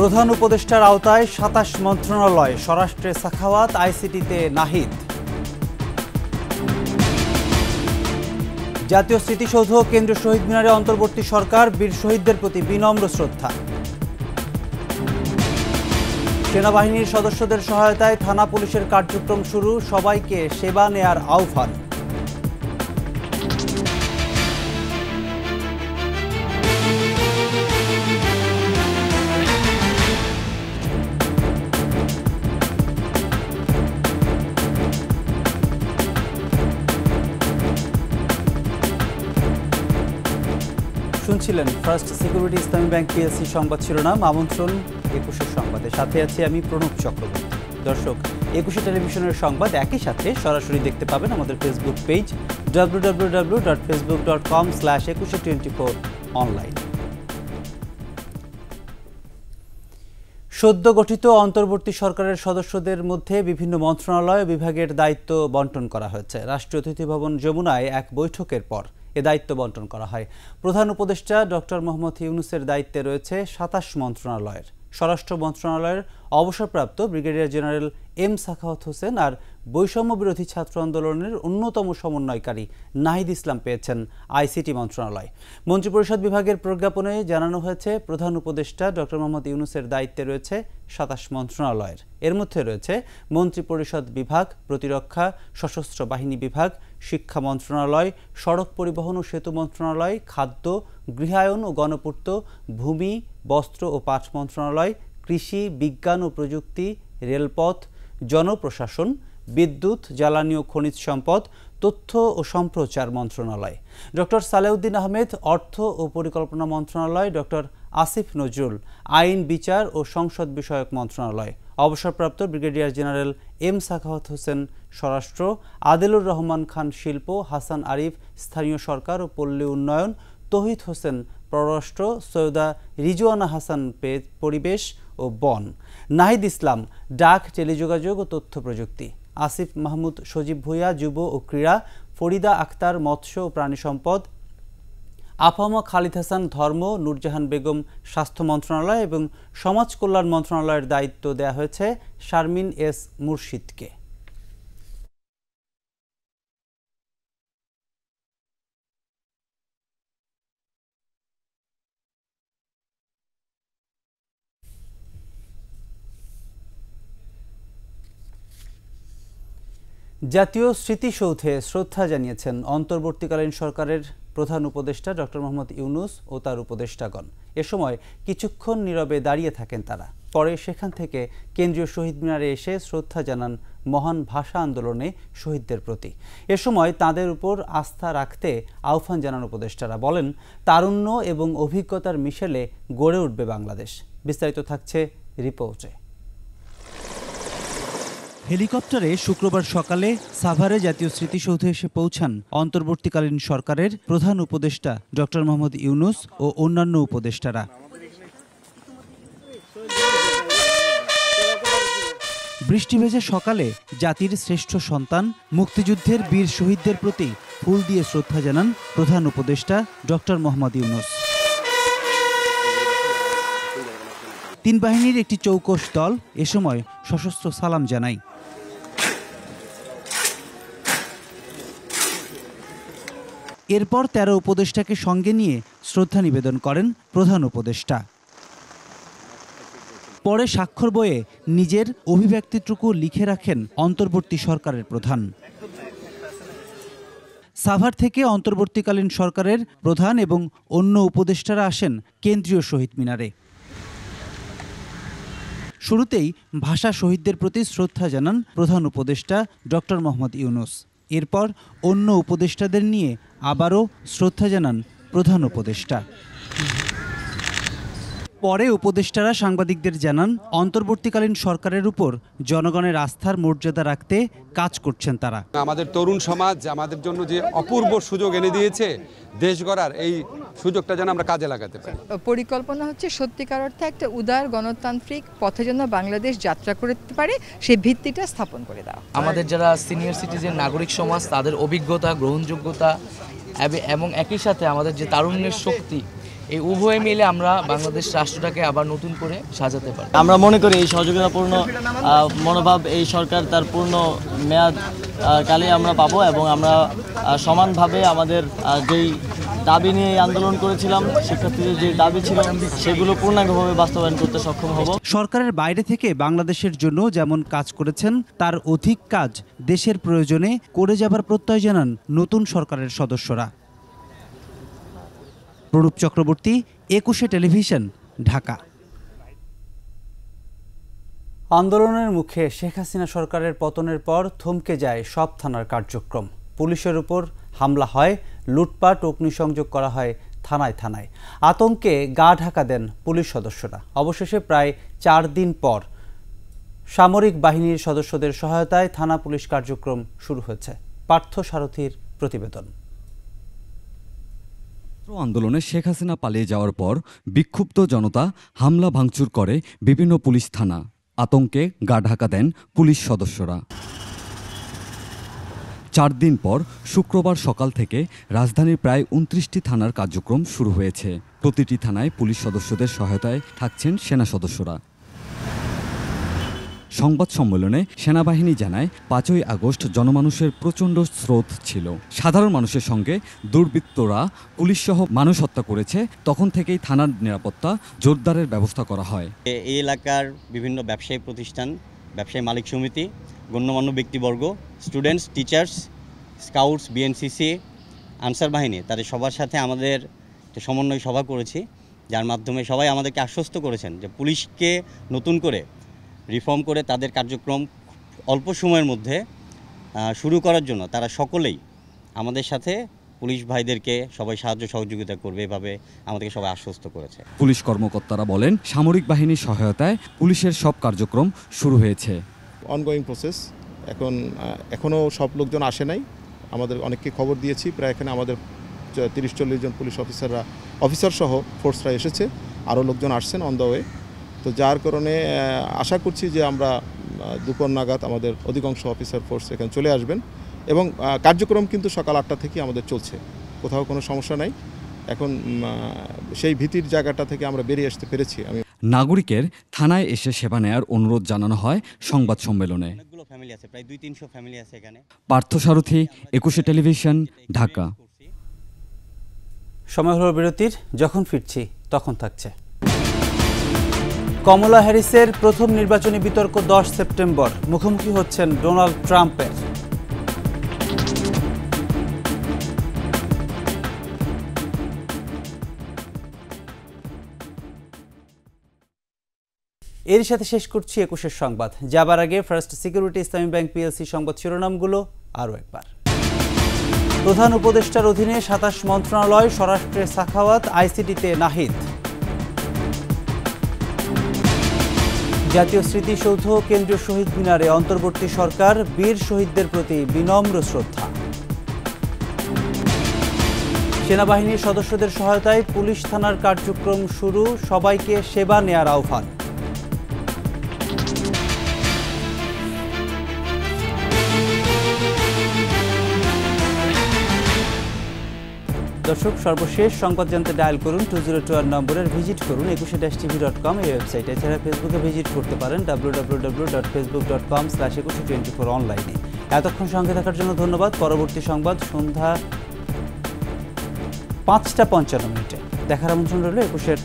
প্রধান উপদেষ্টার আওতায় ২৭ মন্ত্রণালয়, স্বরাষ্ট্রে সাখাওয়াত, আইসিটিতে নাহিদ। জাতীয় স্মৃতিসৌধ, কেন্দ্রীয় শহীদ মিনারে অন্তর্বর্তী সরকার, বীর শহীদদের প্রতি বিনম্র শ্রদ্ধা। সেনাবাহিনীর সদস্যদের সহায়তায় থানা পুলিশের কার্যক্রম শুরু, সবাইকে সেবা নেয়ার আহ্বান। শুনছিলেন ফার্স্ট সিকিউরিটি ইসলামী ব্যাংক পিএলসি সংবাদ শিরোনাম। আমন্ত্রণ ২১ সংবাদে, সাথে আছি আমি প্রণব চক্রবর্তী। দর্শক, ২১ টেলিভিশনের সংবাদ একই সাথে সরাসরি দেখতে পাবেন আমাদের ফেসবুক পেজ www.facebook.com/2124 অনলাইন। সদ্য গঠিত অন্তর্বর্তী সরকারের সদস্যদের মধ্যে বিভিন্ন মন্ত্রণালয় ও বিভাগের দায়িত্ব বন্টন করা হয়েছে। রাষ্ট্রীয় অতিথি ভবন যমুনায় এক বৈঠকের পর এ দায়িত্ব বন্টন করা হয়। প্রধান উপদেষ্টা ডক্টর মোহাম্মদ ইউনূসের দায়িত্বে রয়েছে ২৭ মন্ত্রণালয়ের। স্বরাষ্ট্র মন্ত্রণালয়ের অবসরপ্রাপ্ত brigadier general M Sakhawat Hossain আর বৈষম্য বিরোধী ছাত্র আন্দোলনের অন্যতম সমন্বয়কারী নাহিদ ইসলাম পেয়েছেন আইসিটি মন্ত্রণালয়। মন্ত্রিপরিষদ বিভাগের প্রজ্ঞাপনে জানানো হয়েছে, প্রধান উপদেষ্টা ডক্টর মোহাম্মদ ইউনূসের দায়িত্বে রয়েছে ২৭ মন্ত্রণালয়ের। এর মধ্যে রয়েছে মন্ত্রিপরিষদ বিভাগ, প্রতিরক্ষা, সশস্ত্র বাহিনী বিভাগ, শিক্ষা মন্ত্রণালয়, সড়ক পরিবহন ও সেতু মন্ত্রণালয়, খাদ্য, গৃহায়ন ও গণপূর্ত, ভূমি, বস্ত্র ও পাট মন্ত্রণালয়, কৃষি, বিজ্ঞান ও প্রযুক্তি, রেলপথ, জনপ্রশাসন, বিদ্যুৎ, জ্বালানি ও খনিজ সম্পদ, তথ্য ও সম্প্রচার মন্ত্রণালয়। ডক্টর সালেউদ্দিন আহমেদ অর্থ ও পরিকল্পনা মন্ত্রণালয়, ডক্টর আসিফ নজরুল আইন, বিচার ও সংসদ বিষয়ক মন্ত্রণালয়। অবসরপ্রাপ্ত brigadier general M Sakhawat Hossain স্বরাষ্ট্র, আদিলুর রহমান খান শিল্প, হাসান আরিফ স্থানীয় সরকার ও পল্লী উন্নয়ন, তৌহিদ হোসেন পররাষ্ট্র, সৈয়দা রিজওয়ানা হাসান পরিবেশ ও বন, নাহিদ ইসলাম ডাক, টেলিযোগাযোগ ও তথ্য প্রযুক্তি, আসিফ মাহমুদ সজীব ভূঁইয়া যুব ও ক্রীড়া, ফরিদা আক্তার মৎস্য ও প্রাণী সম্পদ, আফামা খালিদ হাসান ধর্ম, নূরজাহান বেগম স্বাস্থ্য মন্ত্রণালয় এবং সমাজ কল্যাণ মন্ত্রণালয়ের দায়িত্ব দেওয়া হয়েছে শারমিন এস মুর্শিদকে। জাতীয় স্মৃতিসৌধে শ্রদ্ধা জানিয়েছেন অন্তর্বর্তীকালীন সরকারের প্রধান উপদেষ্টা ডক্টর মোহাম্মদ ইউনূস ও তার উপদেষ্টাগণ। এ সময় কিছুক্ষণ নীরবে দাঁড়িয়ে থাকেন তারা। পরে সেখান থেকে কেন্দ্রীয় শহীদ মিনারে এসে শ্রদ্ধা জানান মহান ভাষা আন্দোলনে শহীদদের প্রতি। এ সময় তাঁদের উপর আস্থা রাখতে আহ্বান জানান উপদেষ্টারা। বলেন, তারুণ্য এবং অভিজ্ঞতার মিশেলে গড়ে উঠবে বাংলাদেশ। বিস্তারিত থাকছে রিপোর্টে। হেলিকপ্টারে শুক্রবার সকালে সাভারে জাতীয় স্মৃতিসৌধে এসে পৌঁছান অন্তর্বর্তীকালীন সরকারের প্রধান উপদেষ্টা ডক্টর মোহাম্মদ ইউনূস ও অন্যান্য উপদেষ্টারা। বৃষ্টিভেজা সকালে জাতির শ্রেষ্ঠ সন্তান, মুক্তিযুদ্ধের বীর শহীদদের প্রতি ফুল দিয়ে শ্রদ্ধা জানান প্রধান উপদেষ্টা ডক্টর মোহাম্মদ ইউনূস। তিন বাহিনীর একটি চৌকস দল এ সময় সশস্ত্র সালাম জানায়। এরপর ১৩ উপদেষ্টাকে সঙ্গে নিয়ে শ্রদ্ধা নিবেদন করেন প্রধান উপদেষ্টা। পরে স্বাক্ষর বইয়ে নিজের অভিব্যক্তিটুকু লিখে রাখেন অন্তর্বর্তী সরকারের প্রধান। সাভার থেকে অন্তর্বর্তীকালীন সরকারের প্রধান এবং অন্য উপদেষ্টারা আসেন কেন্দ্রীয় শহীদ মিনারে। শুরুতেই ভাষা শহীদদের প্রতি শ্রদ্ধা জানান প্রধান উপদেষ্টা ডক্টর মোহাম্মদ ইউনূস। এরপর অন্য উপদেষ্টাদের নিয়ে আবারও শ্রদ্ধা জানান প্রধান উপদেষ্টা। পরে উপদেষ্টারা সাংবাদিকদের জানান, অন্তর্বর্তীকালীন সরকারের উপর জনগণের আস্থার মর্যাদা রাখতে কাজ করছেন তারা। আমাদের তরুণ সমাজ আমাদের জন্য যে অপূর্ব সুযোগ এনে দিয়েছে দেশ গড়ার, এই সুযোগটা যেন আমরা কাজে লাগাতে পারি। পরিকল্পনা হচ্ছে সত্যিকার অর্থে একটা উদার গণতান্ত্রিক পথে যেন বাংলাদেশ যাত্রা করতে পারে, সেই ভিত্তিটা স্থাপন করে দেওয়া। আমাদের যারা সিনিয়র সিটিজেন নাগরিক সমাজ, তাদের অভিজ্ঞতা, গ্রহণযোগ্যতা এবং একই সাথে আমাদের যে তারুণ্যের শক্তি, এই উভয়ে মিলে আমরা বাংলাদেশ রাষ্ট্রটাকে আবার নতুন করে সাজাতে পারি। আমরা মনে করি এই সহযোগিতাপূর্ণ মনোভাব এই সরকার তার পূর্ণ মেয়াদ কালে আমরা পাবো এবং আমরা সমানভাবে আমাদের যেই দাবি নিয়ে আন্দোলন করেছিলাম, শিক্ষার্থীদের যে দাবি ছিল সেগুলো পূর্ণাঙ্গভাবে বাস্তবায়ন করতে সক্ষম হব। সরকারের বাইরে থেকে বাংলাদেশের জন্য যেমন কাজ করেছেন তার অধিক কাজ দেশের প্রয়োজনে করে যাবার প্রত্যয় জানান নতুন সরকারের সদস্যরা। প্রণব চক্রবর্তী, 21 টেলিভিশন, ঢাকা। আন্দোলনের মুখে শেখ হাসিনা সরকারের পতনের পর থমকে যায় সব থানার কার্যক্রম। পুলিশের উপর হামলা হয়, লুটপাট, অগ্নিসংযোগ করা হয় থানায় থানায়। আতঙ্কে গা ঢাকা দেন পুলিশ সদস্যরা। অবশেষে প্রায় 4 দিন পর সামরিক বাহিনীর সদস্যদের সহায়তায় থানা পুলিশ কার্যক্রম শুরু হয়েছে। পার্থ সারথীর প্রতিবেদন। আন্দোলনে শেখ হাসিনা পালিয়ে যাওয়ার পর বিক্ষুব্ধ জনতা হামলা ভাঙচুর করে বিভিন্ন পুলিশ থানা। আতঙ্কে গা ঢাকা দেন পুলিশ সদস্যরা। 4 দিন পর শুক্রবার সকাল থেকে রাজধানীর প্রায় 29টি থানার কার্যক্রম শুরু হয়েছে। প্রতিটি থানায় পুলিশ সদস্যদের সহায়তায় থাকছেন সেনা সদস্যরা। সংবাদ সম্মেলনে সেনাবাহিনী জানায় 5ই আগস্ট জনমানুষের প্রচণ্ড স্রোত ছিল। সাধারণ মানুষের সঙ্গে দুর্বৃত্তরা পুলিশসহ মানুষ হত্যা করেছে। তখন থেকেই থানার নিরাপত্তা জোরদারের ব্যবস্থা করা হয়। এই এলাকার বিভিন্ন ব্যবসায়ী প্রতিষ্ঠান, ব্যবসায়ী মালিক সমিতি, গণ্যমান্য ব্যক্তিবর্গ, students, teachers, scouts, BNCC, answer বাহিনী, তাদের সবার সাথে আমাদের সমন্বয় সভা করেছি, যার মাধ্যমে সবাই আমাদেরকে আশ্বস্ত করেছেন যে পুলিশকে নতুন করে রিফর্ম করে তাদের কার্যক্রম অল্প সময়ের মধ্যে শুরু করার জন্য তারা সকলেই আমাদের সাথে পুলিশ ভাইদেরকে সবাই সাহায্য সহযোগিতা করবে, এভাবে আমাদেরকে সবাই আশ্বস্ত করেছে। পুলিশ কর্মকর্তারা বলেন, সামরিক বাহিনীর সহায়তায় পুলিশের সব কার্যক্রম শুরু হয়েছে। Ongoing process. এখনও সব লোকজন আসে নাই, আমাদের অনেককে খবর দিয়েছি। প্রায় এখানে আমাদের 30-40 জন পুলিশ অফিসার সহ ফোর্সরা এসেছে, আরও লোকজন আসছেন অন দ্য ওয়ে। তো যার কারণে আশা করছি যে আমরা দুপুর নাগাদ আমাদের অধিকাংশ অফিসার ফোর্স এখানে চলে আসবেন এবং কার্যক্রম কিন্তু সকাল 8টা থেকে আমাদের চলছে, কোথাও কোনো সমস্যা নাই। এখন সেই ভীতির জায়গাটা থেকে আমরা বেরিয়ে আসতে পেরেছি। নাগরিকের থানায় এসে সেবা নেয়ার অনুরোধ জানানো হয় সংবাদ সম্মেলনে। অনেকগুলো ফ্যামিলি আছে, প্রায় 200-300 ফ্যামিলি আছে এখানে। পার্থ সারথী, 21 টেলিভিশন, ঢাকা। সময় হলো বিরতির, যখন ফিরছি তখন থাকছে। কমলা হ্যারিসের প্রথম নির্বাচনী বিতর্ক 10 সেপ্টেম্বর। মুখোমুখি হচ্ছেন ডোনাল্ড ট্রাম্পের। এর সাথে শেষ করছি 21 সংবাদ। যাবার আগে ফার্স্ট সিকিউরিটি ইসলামী ব্যাংক পিএলসি সংবাদ শিরোনামগুলো আরও একবার। প্রধান উপদেষ্টার অধীনে 27 মন্ত্রণালয়, স্বরাষ্ট্রে সাখাওয়াত, আইসিটিতে নাহিদ। জাতীয় স্মৃতিসৌধ, কেন্দ্রীয় শহীদ মিনারে অন্তর্বর্তী সরকার, বীর শহীদদের প্রতি বিনম্র শ্রদ্ধা। সেনাবাহিনীর সদস্যদের সহায়তায় পুলিশ থানার কার্যক্রম শুরু, সবাইকে সেবা নেয়ার আহ্বান। দর্শক, সর্বশেষ সংবাদ জানতে ডায়াল করুন 2021 নম্বরের, ভিজিট করুন 21-tv.com এই ওয়েবসাইট। এছাড়া ফেসবুকে ভিজিট করতে পারেন www.facebook.com/2124 অনলাইনে। এতক্ষণ সঙ্গে থাকার জন্য ধন্যবাদ। পরবর্তী সংবাদ সন্ধ্যা 5টা 55 মিনিটে দেখার আমন্ত্রণ রইল 21-এর